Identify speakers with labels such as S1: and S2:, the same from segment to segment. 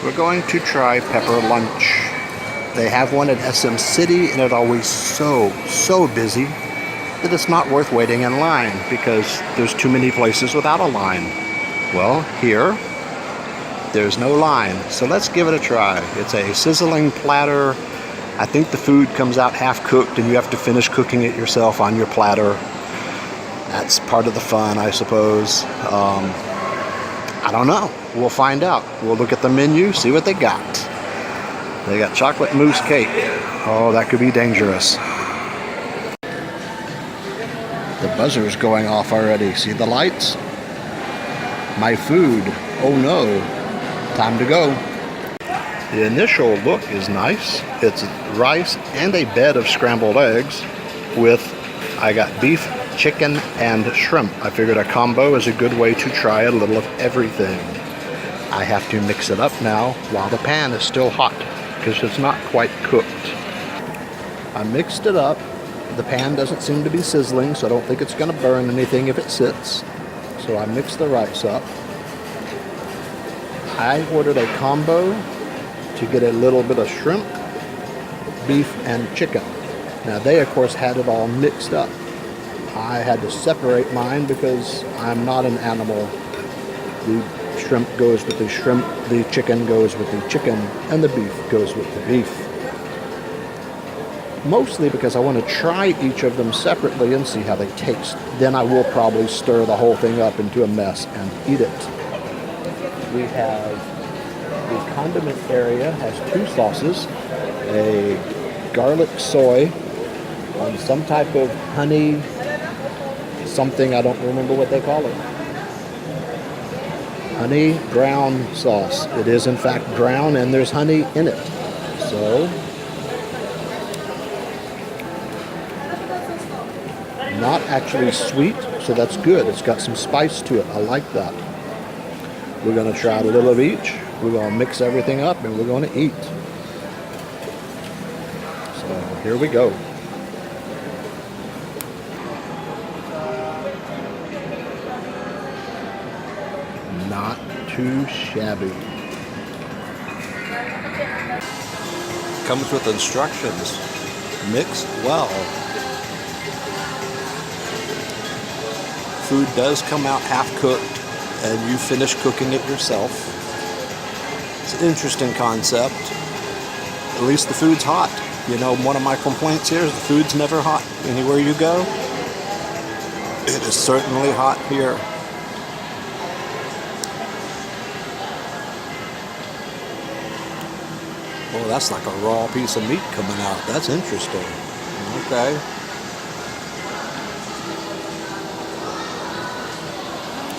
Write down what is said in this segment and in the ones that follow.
S1: We're going to try pepper lunch. They have one at SM City, and it's always so busy that it's not worth waiting in line because there's too many places without a line. Well, here, there's no line, so let's give it a try. It's a sizzling platter. I think the food comes out half cooked and you have to finish cooking it yourself on your platter. That's part of the fun, I suppose. I don't know. We'll find out. We'll look at the menu, see what they got. They got chocolate mousse cake. Oh, that could be dangerous. The buzzer's going off already. See the lights? My food. Oh no. Time to go. The initial look is nice. It's rice and a bed of scrambled eggs with, I got beef, chicken, and shrimp. I figured a combo is a good way to try a little of everything. I have to mix it up now while the pan is still hot because it's not quite cooked. I mixed it up. The pan doesn't seem to be sizzling, so I don't think it's going to burn anything if it sits. So I mixed the rice up. I ordered a combo to get a little bit of shrimp, beef, and chicken. Now they of course had it all mixed up. I had to separate mine because I'm not an animal. The shrimp goes with the shrimp, the chicken goes with the chicken, and the beef goes with the beef. Mostly because I want to try each of them separately and see how they taste. Then I will probably stir the whole thing up into a mess and eat it. We have the condiment area has two sauces, a garlic soy, and some type of honey, something, I don't remember what they call it. Honey brown sauce. It is in fact brown and there's honey in it. So, not actually sweet, so that's good. It's got some spice to it. I like that. We're going to try a little of each. We're going to mix everything up and we're going to eat. So here we go. Not too shabby. Comes with instructions. Mix well. Food does come out half cooked and you finish cooking it yourself. It's an interesting concept. At least the food's hot. You know, one of my complaints here is the food's never hot anywhere you go. It is certainly hot here. Oh, that's like a raw piece of meat coming out. That's interesting. Okay.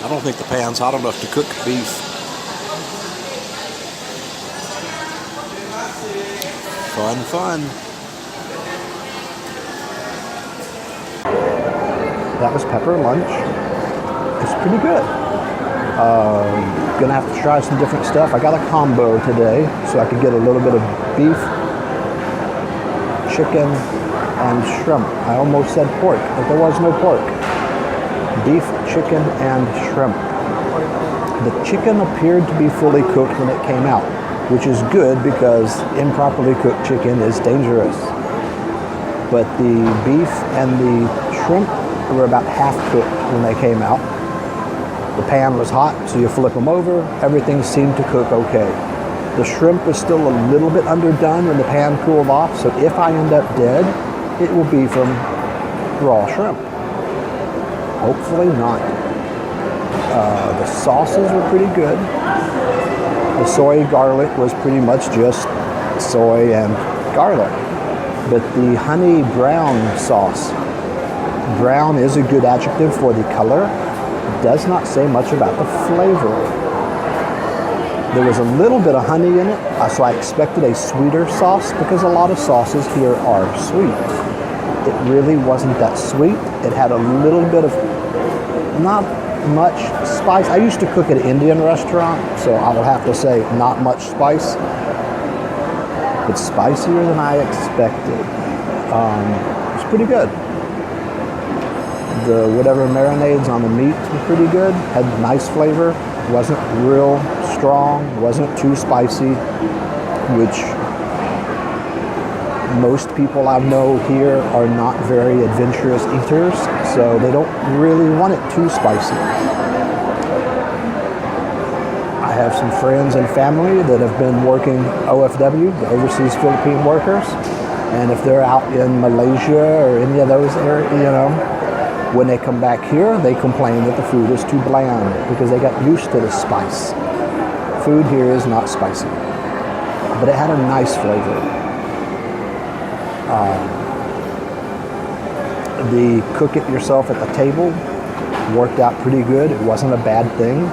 S1: I don't think the pan's hot enough to cook beef. Fun. That was pepper lunch. It's pretty good. Gonna have to try some different stuff. I got a combo today, so I could get a little bit of beef, chicken, and shrimp. I almost said pork, but there was no pork. Beef, chicken, and shrimp. The chicken appeared to be fully cooked when it came out, which is good because improperly cooked chicken is dangerous. But the beef and the shrimp were about half cooked when they came out. The pan was hot, so you flip them over. Everything seemed to cook okay. The shrimp was still a little bit underdone when the pan cooled off, so if I end up dead, it will be from raw shrimp. Hopefully not. The sauces were pretty good. The soy garlic was pretty much just soy and garlic. But the honey brown sauce, brown is a good adjective for the color. It does not say much about the flavor. There was a little bit of honey in it, so I expected a sweeter sauce because a lot of sauces here are sweet. It really wasn't that sweet. It had a little bit of, not much spice. I used to cook at an Indian restaurant, so I will have to say not much spice. It's spicier than I expected. It's pretty good. The whatever marinades on the meat were pretty good. Had nice flavor. Wasn't real strong, wasn't too spicy, which most people I know here are not very adventurous eaters, so they don't really want it too spicy. I have some friends and family that have been working OFW, the Overseas Philippine Workers, and if they're out in Malaysia or any of those areas, when they come back here, they complain that the food is too bland because they got used to the spice. Food here is not spicy, but it had a nice flavor. The cook it yourself at the table worked out pretty good. It wasn't a bad thing.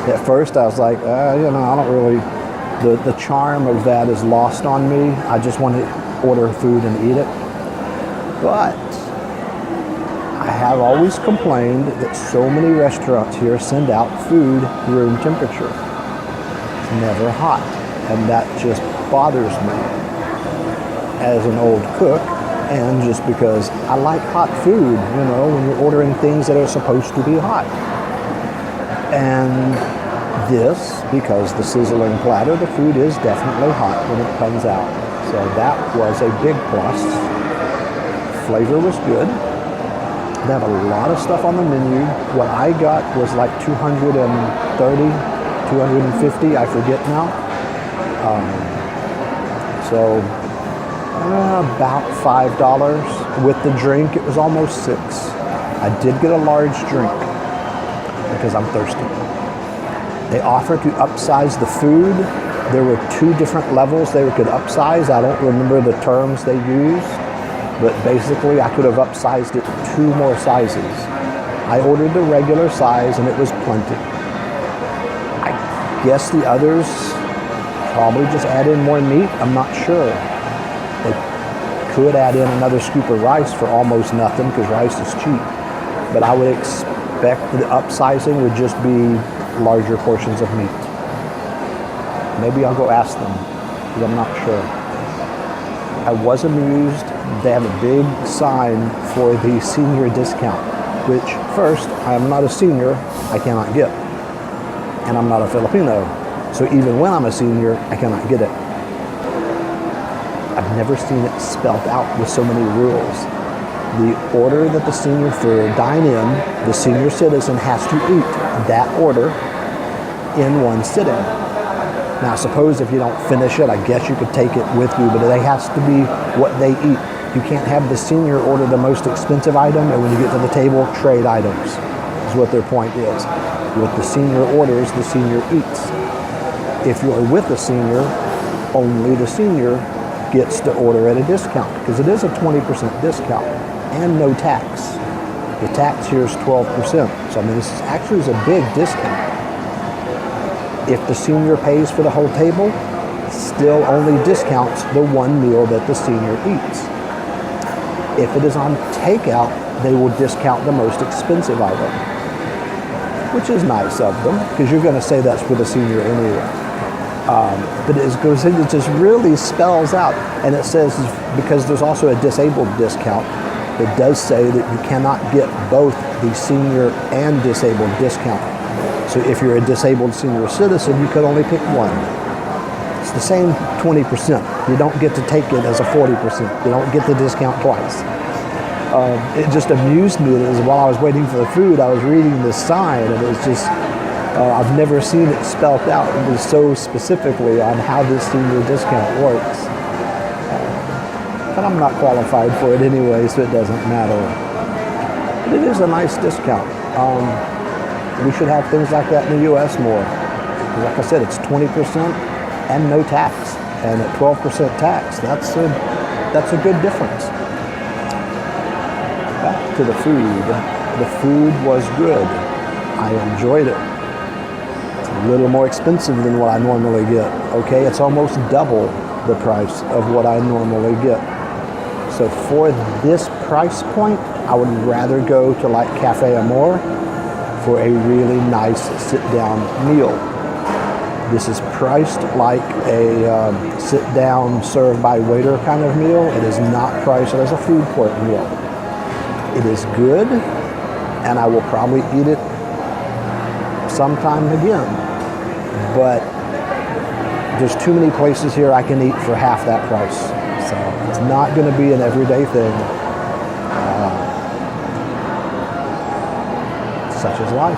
S1: At first I was like, I don't really, the charm of that is lost on me. I just want to order food and eat it. But I have always complained that so many restaurants here send out food room temperature. It's never hot, and that just bothers me as an old cook, and just because I like hot food, when you're ordering things that are supposed to be hot. And this, because the sizzling platter, the food is definitely hot when it comes out. So that was a big plus. Flavor was good. They have a lot of stuff on the menu. What I got was like 230, 250, I forget now. About $5. With the drink, it was almost $6. I did get a large drink because I'm thirsty. They offered to upsize the food. There were 2 different levels they could upsize. I don't remember the terms they used, but basically I could have upsized it 2 more sizes. I ordered the regular size and it was plenty. I guess the others probably just add in more meat. I'm not sure. They could add in another scoop of rice for almost nothing because rice is cheap. But I would expect the upsizing would just be larger portions of meat. Maybe I'll go ask them because I'm not sure. I was amused. They have a big sign for the senior discount, which first, I am not a senior, I cannot get. And I'm not a Filipino. So even when I'm a senior, I cannot get it. I've never seen it spelled out with so many rules. The order that the senior for dine-in, the senior citizen has to eat that order in one sitting. Now, suppose if you don't finish it, I guess you could take it with you, but it has to be what they eat. You can't have the senior order the most expensive item, and when you get to the table, trade items, is what their point is. With the senior orders, the senior eats. If you're with the senior, only the senior gets to order at a discount, because it is a 20% discount and no tax. The tax here is 12%. So I mean, this actually is a big discount. If the senior pays for the whole table, still only discounts the one meal that the senior eats. If it is on takeout, they will discount the most expensive item, which is nice of them, because you're going to say that's for the senior anyway. But it goes in, it just really spells out, and it says, because there's also a disabled discount, it does say that you cannot get both the senior and disabled discount. So if you're a disabled senior citizen, you could only pick one. It's the same 20%. You don't get to take it as a 40%. You don't get the discount twice. It just amused me that while I was waiting for the food, I was reading this sign, and it was just, I've never seen it spelled out so specifically on how this senior discount works. But I'm not qualified for it anyway, so it doesn't matter. But it is a nice discount. We should have things like that in the U.S. more. Like I said, it's 20% and no tax. And at 12% tax, that's a good difference. Back to the food. The food was good. I enjoyed it. It's a little more expensive than what I normally get. Okay, it's almost double the price of what I normally get. So for this price point, I would rather go to like Cafe Amor for a really nice sit-down meal. This is priced like a sit-down, served by waiter kind of meal. It is not priced as a food court meal. It is good, and I will probably eat it sometime again. but there's too many places here I can eat for half that price. So it's not going to be an everyday thing. Such is life.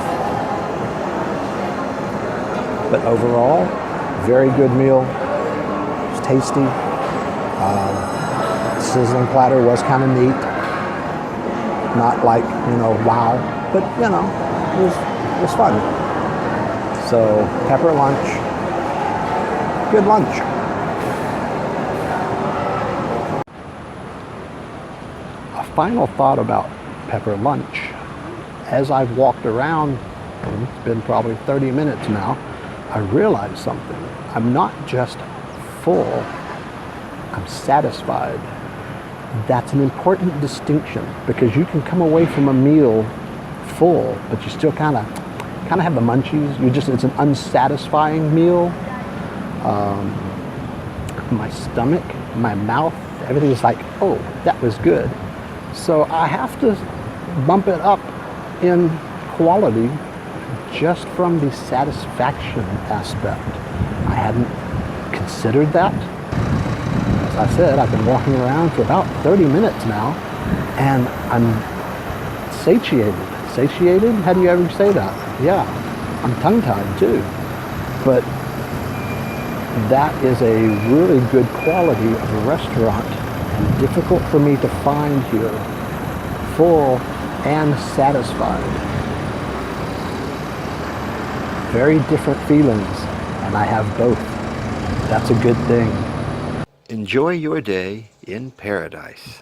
S1: But overall, very good meal. It's tasty. Sizzling platter was kind of neat. Not like, wow, but it was fun. So pepper lunch, good lunch. A final thought about pepper lunch. As I've walked around, and it's been probably 30 minutes now, I realized something. I'm not just full, I'm satisfied. That's an important distinction, because you can come away from a meal full, but you still kind of have the munchies. It's an unsatisfying meal. My stomach, my mouth, everything is like, oh, that was good. So I have to bump it up in quality just from the satisfaction aspect. I hadn't considered that. As I said, I've been walking around for about 30 minutes now, and I'm satiated. Satiated? How do you ever say that? Yeah, I'm tongue-tied too. But that is a really good quality of a restaurant, and difficult for me to find here. Full and satisfied. Very different feelings, and I have both. That's a good thing.
S2: Enjoy your day in paradise.